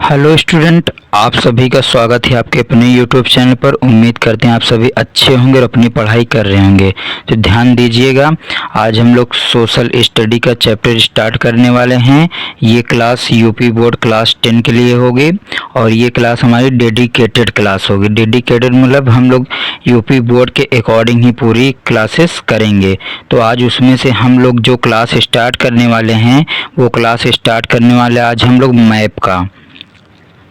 Hello student, आप सभी का स्वागत है आपके अपने यूट्यूब चैनल पर। उम्मीद करते हैं आप सभी अच्छे होंगे और अपनी पढ़ाई कर रहे होंगे। तो ध्यान दीजिएगा, आज हम लोग सोशल स्टडी का चैप्टर स्टार्ट करने वाले हैं। ये क्लास यूपी बोर्ड क्लास 10 के लिए होगी और ये क्लास हमारी डेडिकेटेड क्लास होगी। डेडिकेटेड मतलब हम लोग यूपी बोर्ड के अकॉर्डिंग ही पूरी क्लासेस करेंगे। तो आज उसमें से हम लोग जो क्लास स्टार्ट करने वाले हैं वो क्लास स्टार्ट करने वाले आज हम लोग मैप का।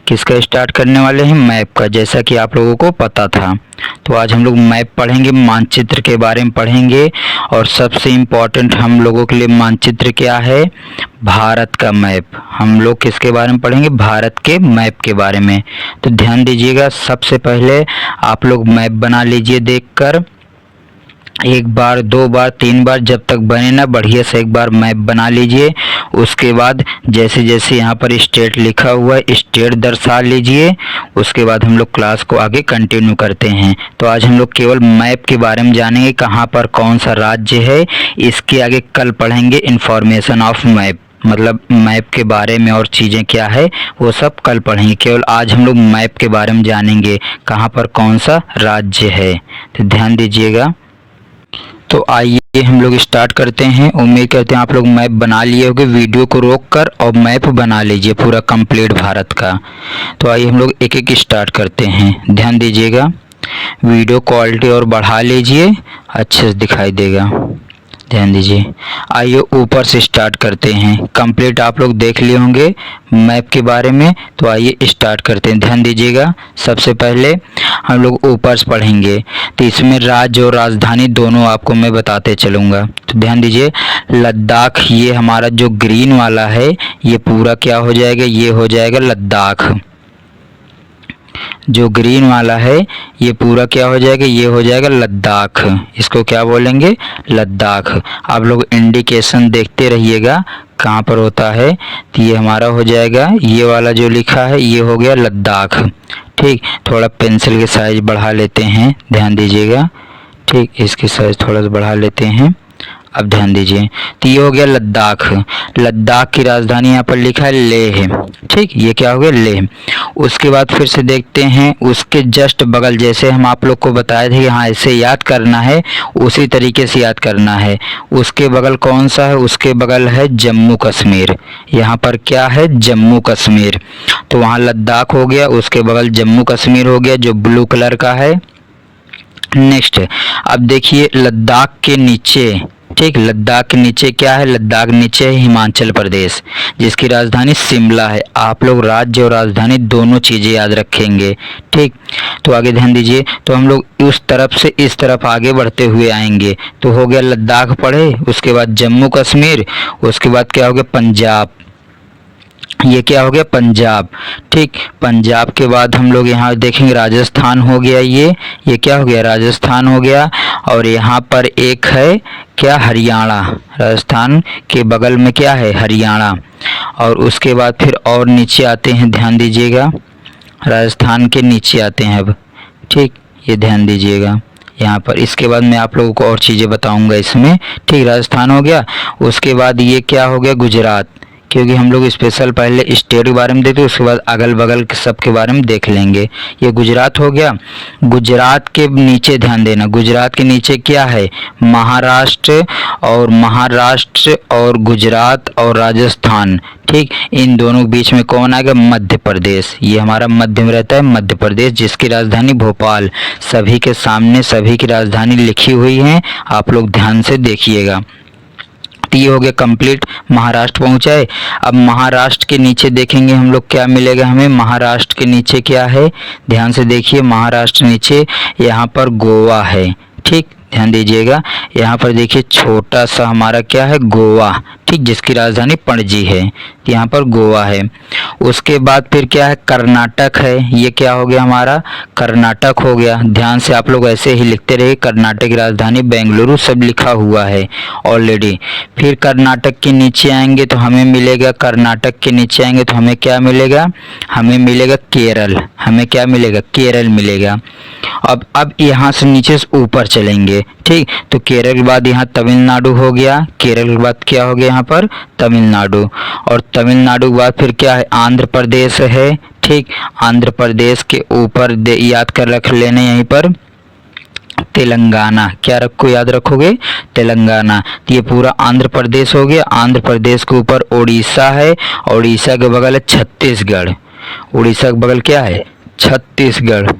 किसका स्टार्ट करने वाले हैं? मैप का, जैसा कि आप लोगों को पता था। तो आज हम लोग मैप पढ़ेंगे, मानचित्र के बारे में पढ़ेंगे। और सबसे इम्पोर्टेंट हम लोगों के लिए मानचित्र क्या है? भारत का मैप। हम लोग किसके बारे में पढ़ेंगे? भारत के मैप के बारे में। तो ध्यान दीजिएगा, सबसे पहले आप लोग मैप बना लीजिए देखकर। एक बार, दो बार, तीन बार, जब तक बने ना बढ़िया से एक बार मैप बना लीजिए। उसके बाद जैसे जैसे यहाँ पर स्टेट लिखा हुआ है स्टेट दर्शा लीजिए। उसके बाद हम लोग क्लास को आगे कंटिन्यू करते हैं। तो आज हम लोग केवल मैप के बारे में जानेंगे, कहाँ पर कौन सा राज्य है। इसके आगे कल पढ़ेंगे इंफॉर्मेशन ऑफ मैप, मतलब मैप के बारे में और चीज़ें क्या है वो सब कल पढ़ेंगे। केवल आज हम लोग मैप के बारे में जानेंगे, कहाँ पर कौन सा राज्य है। तो ध्यान दीजिएगा। तो आइए हम लोग स्टार्ट करते हैं। उम्मीद करते हैं आप लोग मैप बना लिए होंगे। वीडियो को रोक कर और मैप बना लीजिए पूरा कंप्लीट भारत का। तो आइए हम लोग एक एक स्टार्ट करते हैं। ध्यान दीजिएगा, वीडियो क्वालिटी और बढ़ा लीजिए, अच्छे से दिखाई देगा। ध्यान दीजिए। आइए ऊपर से स्टार्ट करते हैं। कंप्लीट आप लोग देख लिए होंगे मैप के बारे में। तो आइए स्टार्ट करते हैं। ध्यान दीजिएगा, सबसे पहले हम लोग ऊपर से पढ़ेंगे। तो इसमें राज्य और राजधानी दोनों आपको मैं बताते चलूँगा। तो ध्यान दीजिए, लद्दाख, ये हमारा जो ग्रीन वाला है ये पूरा क्या हो जाएगा? ये हो जाएगा लद्दाख। जो ग्रीन वाला है ये पूरा क्या हो जाएगा? ये हो जाएगा लद्दाख। इसको क्या बोलेंगे? लद्दाख। आप लोग इंडिकेशन देखते रहिएगा कहाँ पर होता है। तो ये हमारा हो जाएगा, ये वाला जो लिखा है ये हो गया लद्दाख। ठीक, थोड़ा पेंसिल के साइज बढ़ा लेते हैं, ध्यान दीजिएगा। ठीक, इसकी साइज थोड़ा सा बढ़ा लेते हैं। अब ध्यान दीजिए, तो ये हो गया लद्दाख। लद्दाख की राजधानी यहाँ पर लिखा है लेह। ठीक, ये क्या हो गया? लेह। उसके बाद फिर से देखते हैं, उसके जस्ट बगल, जैसे हम आप लोग को बताए थे कि हाँ ऐसे याद करना है, उसी तरीके से याद करना है। उसके बगल कौन सा है? उसके बगल है जम्मू कश्मीर। यहाँ पर क्या है? जम्मू कश्मीर। तो वहाँ लद्दाख हो गया, उसके बगल जम्मू कश्मीर हो गया जो ब्लू कलर का है। नेक्स्ट, अब देखिए लद्दाख के नीचे, ठीक, लद्दाख के नीचे क्या है? लद्दाख नीचे है हिमाचल प्रदेश, जिसकी राजधानी शिमला है। आप लोग राज्य और राजधानी दोनों चीज़ें याद रखेंगे। ठीक, तो आगे ध्यान दीजिए। तो हम लोग उस तरफ से इस तरफ आगे बढ़ते हुए आएंगे। तो हो गया लद्दाख पढ़े, उसके बाद जम्मू कश्मीर, उसके बाद क्या हो गया? पंजाब। ये क्या हो गया? पंजाब। ठीक, पंजाब के बाद हम लोग यहाँ देखेंगे राजस्थान हो गया। ये क्या हो गया? राजस्थान हो गया। और यहाँ पर एक है क्या? हरियाणा। राजस्थान के बगल में क्या है? हरियाणा। और उसके बाद फिर और नीचे आते हैं, ध्यान दीजिएगा, राजस्थान के नीचे आते हैं अब। ठीक, ये ध्यान दीजिएगा यहाँ पर। इसके बाद मैं आप लोगों को और चीज़ें बताऊँगा इसमें। ठीक, राजस्थान हो गया। उसके बाद ये क्या हो गया? गुजरात, क्योंकि हम लोग स्पेशल पहले स्टेट के बारे में देखते हैं, उसके बाद अगल बगल के सब के बारे में देख लेंगे। ये गुजरात हो गया। गुजरात के नीचे ध्यान देना, गुजरात के नीचे क्या है? महाराष्ट्र। और गुजरात और राजस्थान। ठीक, इन दोनों के बीच में कौन आएगा? मध्य प्रदेश। ये हमारा मध्य में रहता है मध्य प्रदेश, जिसकी राजधानी भोपाल। सभी के सामने सभी की राजधानी लिखी हुई है, आप लोग ध्यान से देखिएगा। ये हो गया कंप्लीट, महाराष्ट्र पहुंचा है। अब महाराष्ट्र के नीचे देखेंगे हम लोग क्या मिलेगा हमें। महाराष्ट्र के नीचे क्या है? ध्यान से देखिए, महाराष्ट्र नीचे यहाँ पर गोवा है। ठीक, ध्यान दीजिएगा, यहाँ पर देखिए छोटा सा हमारा क्या है? गोवा। ठीक, जिसकी राजधानी पणजी है, यहाँ पर गोवा है। उसके बाद फिर क्या है? कर्नाटक है। ये क्या हो गया? हमारा कर्नाटक हो गया। ध्यान से आप लोग ऐसे ही लिखते रहिए, कर्नाटक की राजधानी बेंगलुरु, सब लिखा हुआ है ऑलरेडी। फिर कर्नाटक के नीचे आएंगे तो हमें मिलेगा, कर्नाटक के नीचे आएंगे तो हमें क्या मिलेगा? हमें मिलेगा केरल। हमें क्या मिलेगा? केरल मिलेगा। अब यहाँ से नीचे से ऊपर चलेंगे ठीक। तो केरल के बाद यहाँ तमिलनाडु हो गया, केरल के बाद क्या हो गया यहाँ पर तमिलनाडु, और तमिलनाडु के बाद फिर क्या है आंध्र प्रदेश है, ठीक। आंध्र प्रदेश के ऊपर याद कर रख लेना यहीं पर तेलंगाना, क्या रखो याद रखोगे तेलंगाना। तो ये पूरा आंध्र प्रदेश हो गया। आंध्र प्रदेश के ऊपर उड़ीसा है, उड़ीसा के बगल है छत्तीसगढ़, उड़ीसा के बगल क्या है छत्तीसगढ़।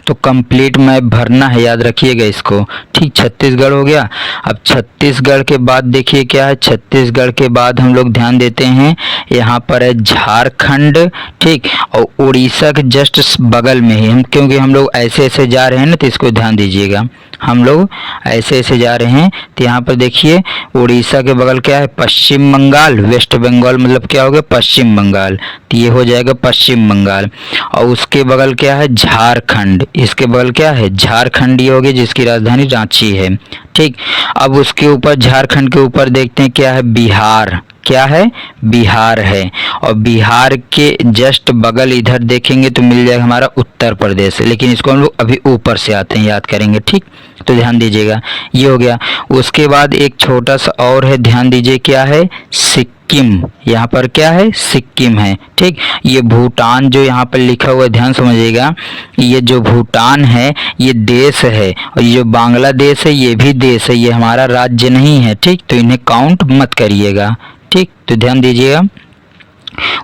तो कंप्लीट मैप भरना है, याद रखिएगा इसको, ठीक। छत्तीसगढ़ हो गया। अब छत्तीसगढ़ के बाद देखिए क्या है, छत्तीसगढ़ के बाद हम लोग ध्यान देते हैं यहाँ पर है झारखंड, ठीक। और उड़ीसा के जस्ट बगल में ही हम, क्योंकि हम लोग ऐसे ऐसे जा रहे हैं ना, तो इसको ध्यान दीजिएगा, हम लोग ऐसे ऐसे जा रहे हैं। तो यहाँ पर देखिए उड़ीसा के बगल क्या है पश्चिम बंगाल, वेस्ट बंगाल मतलब क्या हो गया पश्चिम बंगाल, तो ये हो जाएगा पश्चिम बंगाल। और उसके बगल क्या है झारखंड, इसके बगल क्या है झारखंड, ये हो गया जिसकी राजधानी रांची है, ठीक। अब उसके ऊपर झारखंड के ऊपर देखते हैं क्या है बिहार, क्या है बिहार है। और बिहार के जस्ट बगल इधर देखेंगे तो मिल जाएगा हमारा उत्तर प्रदेश, लेकिन इसको हम लोग अभी ऊपर से आते हैं याद करेंगे, ठीक। तो ध्यान दीजिएगा ये हो गया। उसके बाद एक छोटा सा और है, ध्यान दीजिए क्या है सिक्किम, यहाँ पर क्या है सिक्किम है, ठीक। ये भूटान जो यहाँ पर लिखा हुआ है ध्यान समझिएगा, ये जो भूटान है ये देश है, और ये जो बांग्लादेश है ये भी देश है, ये हमारा राज्य नहीं है, ठीक। तो इन्हें काउंट मत करिएगा, ठीक। तो ध्यान दीजिएगा।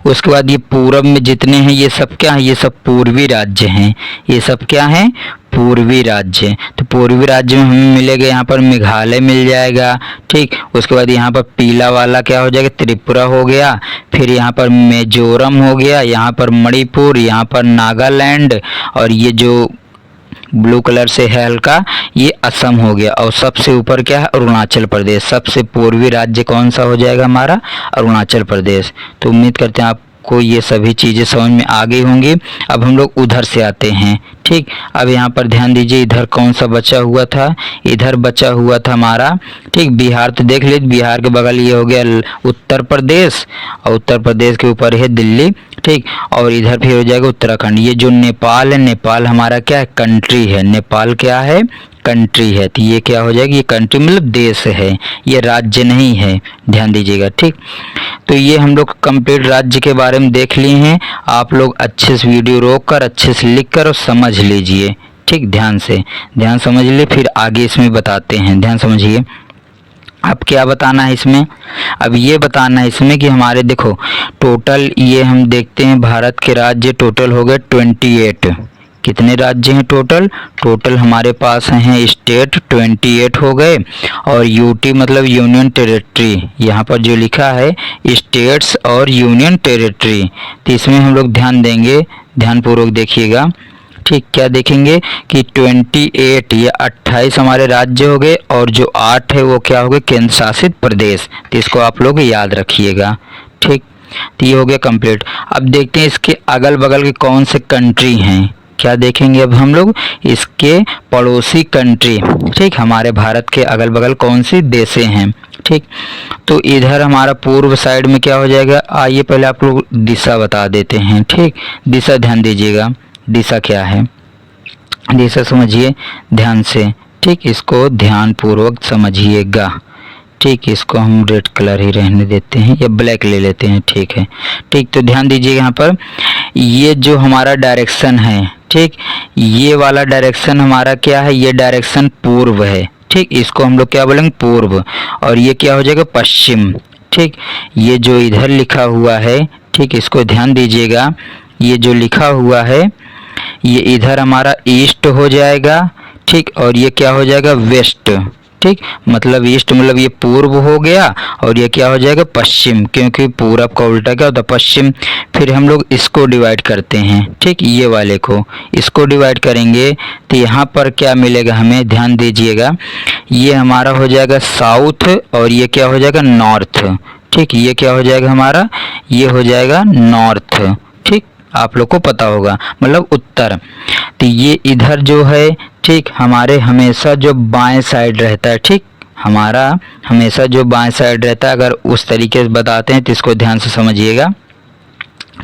उसके बाद ये पूरब में जितने हैं ये सब क्या है, ये सब पूर्वी राज्य हैं, ये सब क्या हैं पूर्वी राज्य। तो पूर्वी राज्य में हमें मिलेगा यहाँ पर मेघालय मिल जाएगा, ठीक। उसके बाद यहाँ पर पीला वाला क्या हो जाएगा त्रिपुरा हो गया, फिर यहाँ पर मिजोरम हो गया, यहाँ पर मणिपुर, यहाँ पर नागालैंड, और ये जो ब्लू कलर से है हल्का ये असम हो गया। और सबसे ऊपर क्या है अरुणाचल प्रदेश, सबसे पूर्वी राज्य कौन सा हो जाएगा हमारा अरुणाचल प्रदेश। तो उम्मीद करते हैं आपको ये सभी चीज़ें समझ में आ गई होंगी। अब हम लोग उधर से आते हैं, ठीक। अब यहाँ पर ध्यान दीजिए इधर कौन सा बचा हुआ था, इधर बचा हुआ था हमारा, ठीक बिहार। तो देख लीजिए बिहार के बगल ये हो गया उत्तर प्रदेश, और उत्तर प्रदेश के ऊपर है दिल्ली, ठीक। और इधर फिर हो जाएगा उत्तराखंड। ये जो नेपाल है, नेपाल हमारा क्या है कंट्री है, नेपाल क्या है कंट्री है। तो ये क्या हो जाएगा ये कंट्री मतलब देश है, ये राज्य नहीं है, ध्यान दीजिएगा, ठीक। तो ये हम लोग कंप्लीट राज्य के बारे में देख लिए हैं। आप लोग अच्छे से वीडियो रोक कर अच्छे से लिख कर और समझ लीजिए, ठीक। ध्यान से ध्यान समझ लीजिए, फिर आगे इसमें बताते हैं। ध्यान समझिए अब क्या बताना है इसमें, अब ये बताना है इसमें कि हमारे देखो टोटल ये हम देखते हैं भारत के राज्य टोटल हो गए 28। कितने राज्य हैं टोटल, टोटल हमारे पास हैं स्टेट 28 हो गए, और यूटी मतलब यूनियन टेरिटरी, यहाँ पर जो लिखा है स्टेट्स और यूनियन टेरिटरी। तो इसमें हम लोग ध्यान देंगे, ध्यानपूर्वक देखिएगा, ठीक। क्या देखेंगे कि 28 या 28 हमारे राज्य हो गए, और जो 8 है वो क्या हो गए केंद्र शासित प्रदेश। तो इसको आप लोग याद रखिएगा, ठीक। तो ये हो गया कंप्लीट। अब देखते हैं इसके अगल बगल के कौन से कंट्री हैं, क्या देखेंगे अब हम लोग इसके पड़ोसी कंट्री, ठीक। हमारे भारत के अगल बगल कौन सी देशें हैं, ठीक। तो इधर हमारा पूर्व साइड में क्या हो जाएगा, आइए पहले आप लोग दिशा बता देते हैं, ठीक। दिशा ध्यान दीजिएगा, दिशा क्या है, दिशा समझिए ध्यान से, ठीक। इसको ध्यान पूर्वक समझिएगा, ठीक। इसको हम रेड कलर ही रहने देते हैं या ब्लैक ले लेते हैं, ठीक है, ठीक। तो ध्यान दीजिए यहाँ पर ये जो हमारा डायरेक्शन है, ठीक, ये वाला डायरेक्शन हमारा क्या है, ये डायरेक्शन पूर्व है, ठीक। इसको हम लोग क्या बोलेंगे पूर्व, और ये क्या हो जाएगा पश्चिम, ठीक। ये जो इधर लिखा हुआ है, ठीक, इसको ध्यान दीजिएगा, ये जो लिखा हुआ है ये इधर हमारा ईस्ट हो जाएगा, ठीक। और ये क्या हो जाएगा वेस्ट, ठीक। मतलब ईस्ट मतलब ये पूर्व हो गया, और ये क्या हो जाएगा पश्चिम, क्योंकि पूरब का उल्टा क्या होता है पश्चिम। फिर हम लोग इसको डिवाइड करते हैं, ठीक। ये वाले को इसको डिवाइड करेंगे तो यहाँ पर क्या मिलेगा हमें, ध्यान दीजिएगा, ये हमारा हो जाएगा साउथ, और ये क्या हो जाएगा नॉर्थ, ठीक। ये क्या हो जाएगा हमारा, ये हो जाएगा नॉर्थ, ठीक। आप लोग को पता होगा मतलब उत्तर। तो ये इधर जो है, ठीक, हमारे हमेशा जो बाएं साइड रहता है, ठीक। हमारा हमेशा जो बाएं साइड रहता है, अगर उस तरीके से बताते हैं तो इसको ध्यान से समझिएगा,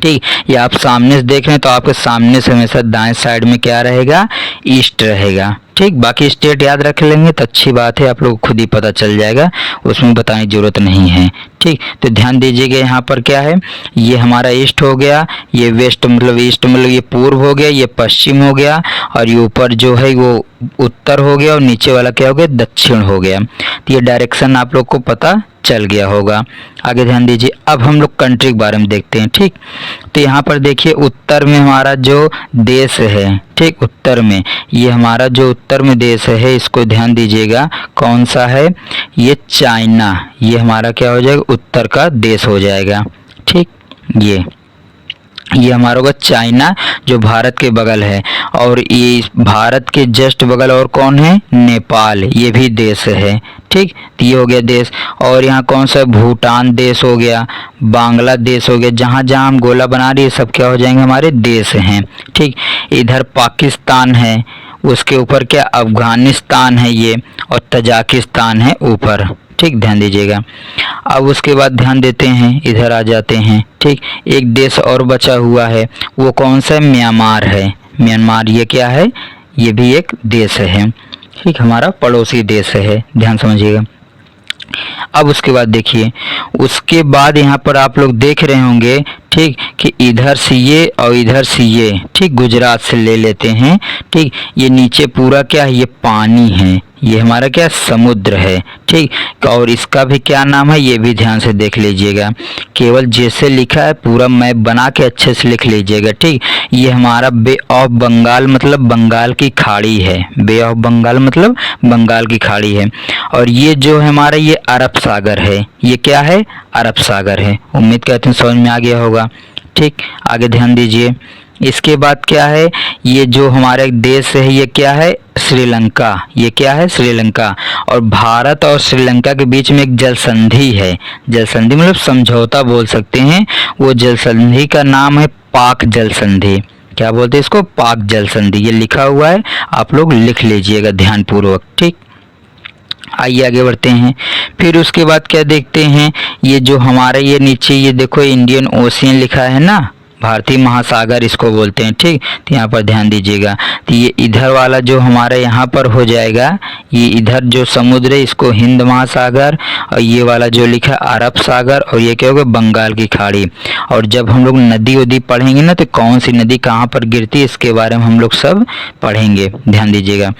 ठीक। या आप सामने से देख रहे हैं तो आपके सामने से हमेशा दाएं साइड में क्या रहेगा ईस्ट रहेगा, ठीक, बाकी स्टेट याद रख लेंगे तो अच्छी बात है, आप लोग खुद ही पता चल जाएगा, उसमें बताने की ज़रूरत नहीं है। ठीक, तो ध्यान दीजिएगा यहाँ पर क्या है, ये हमारा ईस्ट हो गया, ये वेस्ट मतलब ईस्ट मतलब ये पूर्व हो गया, ये पश्चिम हो गया, और ये ऊपर जो है वो उत्तर हो गया, और नीचे वाला क्या हो गया, दक्षिण हो गया। तो ये डायरेक्शन आप लोग को पता चल गया होगा। आगे ध्यान दीजिए, अब हम लोग कंट्री के बारे में देखते हैं। ठीक, तो यहाँ पर देखिए उत्तर में हमारा जो देश है, ठीक, उत्तर में ये हमारा जो उत्तर में देश है, इसको ध्यान दीजिएगा कौन सा है, ये चाइना, ये हमारा क्या हो जाएगा, उत्तर का देश हो जाएगा। ठीक, ये हमारा होगा चाइना, जो भारत के बगल है, और ये भारत के जस्ट बगल और कौन है, नेपाल, ये भी देश है। ठीक, तो ये हो गया देश। और यहाँ कौन सा, भूटान देश हो गया, बांग्लादेश हो गया, जहाँ जहाँ हम गोला बना रही है सब क्या हो जाएंगे, हमारे देश हैं। ठीक, इधर पाकिस्तान है, उसके ऊपर क्या अफगानिस्तान है ये, और तजाकिस्तान है ऊपर। ठीक, ध्यान दीजिएगा। अब उसके बाद ध्यान देते हैं, इधर आ जाते हैं। ठीक, एक देश और बचा हुआ है, वो कौन सा है, म्यांमार है। म्यांमार ये क्या है, ये भी एक देश है। ठीक, हमारा पड़ोसी देश है, ध्यान समझिएगा। अब उसके बाद देखिए, उसके बाद यहाँ पर आप लोग देख रहे होंगे, ठीक, कि इधर से ये और इधर से ये, ठीक, गुजरात से ले लेते हैं। ठीक, ये नीचे पूरा क्या है, ये पानी है, ये हमारा क्या समुद्र है। ठीक, और इसका भी क्या नाम है, ये भी ध्यान से देख लीजिएगा, केवल जैसे लिखा है पूरा मैप बना के अच्छे से लिख लीजिएगा। ठीक, ये हमारा बे ऑफ बंगाल मतलब बंगाल की खाड़ी है, बे ऑफ बंगाल मतलब बंगाल की खाड़ी है। और ये जो है हमारा ये अरब सागर है, ये क्या है, अरब सागर है। उम्मीद करते हैं समझ में आ गया होगा। ठीक, आगे ध्यान दीजिए। इसके बाद क्या है, ये जो हमारा एक देश है, ये क्या है, श्रीलंका, ये क्या है, श्रीलंका। और भारत और श्रीलंका के बीच में एक जल संधि है, जल संधि मतलब समझौता बोल सकते हैं, वो जल संधि का नाम है पाक जल संधि। क्या बोलते हैं इसको, पाक जल संधि, ये लिखा हुआ है, आप लोग लिख लीजिएगा ध्यानपूर्वक। ठीक, आइए आगे बढ़ते हैं। फिर उसके बाद क्या देखते हैं, ये जो हमारे ये नीचे ये देखो इंडियन ओशियन लिखा है ना, भारतीय महासागर इसको बोलते हैं। ठीक, तो यहाँ पर ध्यान दीजिएगा, तो ये इधर वाला जो हमारे यहाँ पर हो जाएगा, ये इधर जो समुद्र है इसको हिंद महासागर, और ये वाला जो लिखा है अरब सागर, और ये क्या होगा, बंगाल की खाड़ी। और जब हम लोग नदी वदी पढ़ेंगे ना, तो कौन सी नदी कहाँ पर गिरती है इसके बारे में हम लोग सब पढ़ेंगे, ध्यान दीजिएगा।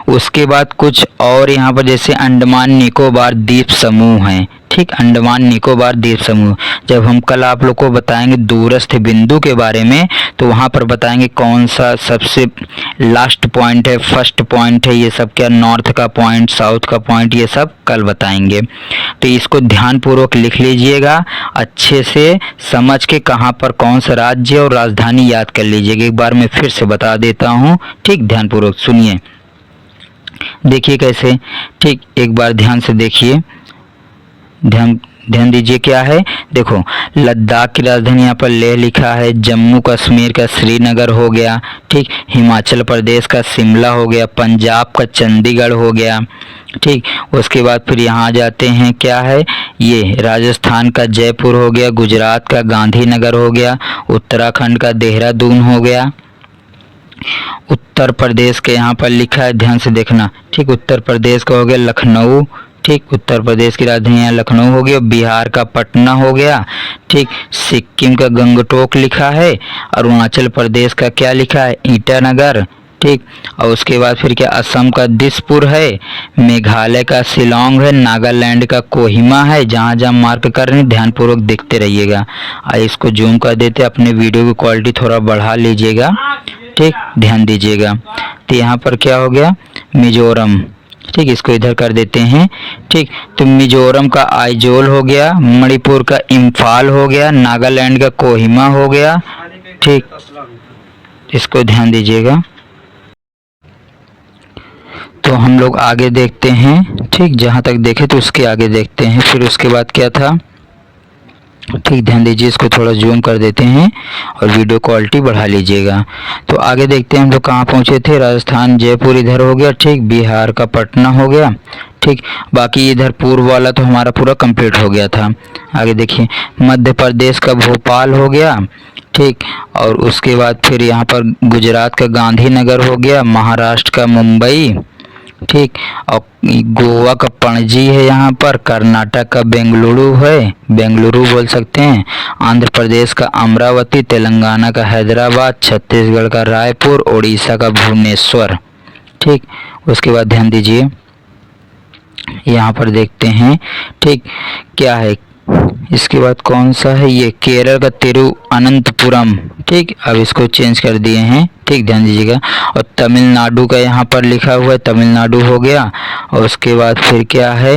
उसके बाद कुछ और यहाँ पर जैसे अंडमान निकोबार द्वीप समूह है। ठीक, अंडमान निकोबार द्वीप समूह, जब हम कल आप लोग को बताएंगे दूरस्थ बिंदु के बारे में, तो वहाँ पर बताएंगे कौन सा सबसे लास्ट पॉइंट है, फर्स्ट पॉइंट है, ये सब क्या, नॉर्थ का पॉइंट, साउथ का पॉइंट, ये सब कल बताएंगे। तो इसको ध्यानपूर्वक लिख लीजिएगा, अच्छे से समझ के कहाँ पर कौन सा राज्य और राजधानी याद कर लीजिएगा। एक बार मैं फिर से बता देता हूँ, ठीक, ध्यानपूर्वक सुनिए, देखिए कैसे। ठीक, एक बार ध्यान से देखिए, ध्यान दीजिए क्या है, देखो लद्दाख की राजधानी यहाँ पर लेह लिखा है, जम्मू कश्मीर का श्रीनगर हो गया। ठीक, हिमाचल प्रदेश का शिमला हो गया, पंजाब का चंडीगढ़ हो गया। ठीक, उसके बाद फिर यहाँ जाते हैं, क्या है ये, राजस्थान का जयपुर हो गया, गुजरात का गांधीनगर हो गया, उत्तराखंड का देहरादून हो गया। उत्तर प्रदेश के यहाँ पर लिखा है, ध्यान से देखना। ठीक, उत्तर प्रदेश का हो गया लखनऊ। ठीक, उत्तर प्रदेश की राजधानी यहाँ लखनऊ हो गया। बिहार का पटना हो गया। ठीक, सिक्किम का गंगटोक लिखा है। अरुणाचल प्रदेश का क्या लिखा है, ईटानगर। ठीक, और उसके बाद फिर क्या, असम का दिसपुर है, मेघालय का शिलोंग है, नागालैंड का कोहिमा है। जहाँ जहाँ मार्क कर रहे हैं ध्यानपूर्वक देखते रहिएगा। इसको जूम कर देते, अपने वीडियो की क्वालिटी थोड़ा बढ़ा लीजिएगा। ठीक, ध्यान दीजिएगा। तो यहाँ पर क्या हो गया, मिजोरम। ठीक, इसको इधर कर देते हैं। ठीक, तो मिजोरम का आइजोल हो गया, मणिपुर का इम्फाल हो गया, नागालैंड का कोहिमा हो गया। ठीक, इसको ध्यान दीजिएगा। तो हम लोग आगे देखते हैं। ठीक, जहाँ तक देखे तो उसके आगे देखते हैं। फिर उसके बाद क्या था, ठीक, ध्यान दीजिए, इसको थोड़ा जूम कर देते हैं और वीडियो क्वालिटी बढ़ा लीजिएगा। तो आगे देखते हैं हम लोग कहाँ पहुँचे थे। राजस्थान जयपुर इधर हो गया। ठीक, बिहार का पटना हो गया। ठीक, बाकी इधर पूर्व वाला तो हमारा पूरा कंप्लीट हो गया था। आगे देखिए, मध्य प्रदेश का भोपाल हो गया, ठीक, और उसके बाद फिर यहाँ पर गुजरात का गांधीनगर हो गया, महाराष्ट्र का मुंबई, ठीक, और गोवा का पणजी है, यहाँ पर कर्नाटक का बेंगलुरु है, बेंगलुरु बोल सकते हैं, आंध्र प्रदेश का अमरावती, तेलंगाना का हैदराबाद, छत्तीसगढ़ का रायपुर, उड़ीसा का भुवनेश्वर, ठीक। उसके बाद ध्यान दीजिए, यहाँ पर देखते हैं, ठीक, क्या है, इसके बाद कौन सा है, ये केरल का तिरुअनंतपुरम, ठीक, अब इसको चेंज कर दिए हैं, ठीक, ध्यान दीजिएगा। और तमिलनाडु का यहाँ पर लिखा हुआ है, तमिलनाडु हो गया। और उसके बाद फिर क्या है,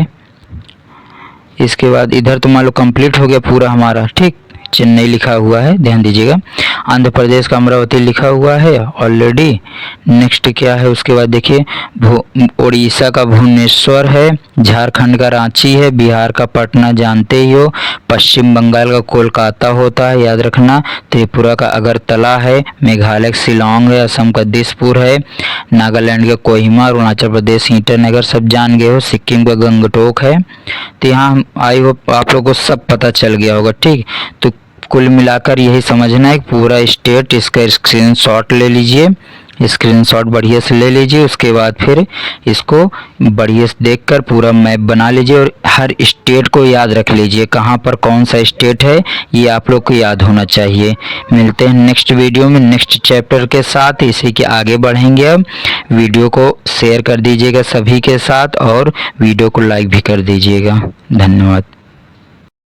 इसके बाद इधर तो मान लो कंप्लीट हो गया पूरा हमारा, ठीक, चेन्नई लिखा हुआ है, ध्यान दीजिएगा। आंध्र प्रदेश का अमरावती लिखा हुआ है ऑलरेडी। नेक्स्ट क्या है, उसके बाद देखिए, उड़ीसा का भुवनेश्वर है, झारखंड का रांची है, बिहार का पटना जानते ही हो, पश्चिम बंगाल का कोलकाता होता है, याद रखना, त्रिपुरा का अगरतला है, मेघालय का शिलोंग है, असम का दिसपुर है, नागालैंड का कोहिमा, अरुणाचल प्रदेश ईटानगर सब जान गए हो, सिक्किम का गंगटोक है। तो यहाँ आई होप आप लोगों को सब पता चल गया होगा, ठीक। तो कुल मिलाकर यही समझना है, पूरा स्टेट, इसका स्क्रीनशॉट ले लीजिए, स्क्रीनशॉट बढ़िया से ले लीजिए। उसके बाद फिर इसको बढ़िया से देखकर पूरा मैप बना लीजिए और हर स्टेट को याद रख लीजिए, कहाँ पर कौन सा स्टेट है ये आप लोग को याद होना चाहिए। मिलते हैं नेक्स्ट वीडियो में नेक्स्ट चैप्टर के साथ, इसी के आगे बढ़ेंगे। अब वीडियो को शेयर कर दीजिएगा सभी के साथ और वीडियो को लाइक भी कर दीजिएगा। धन्यवाद।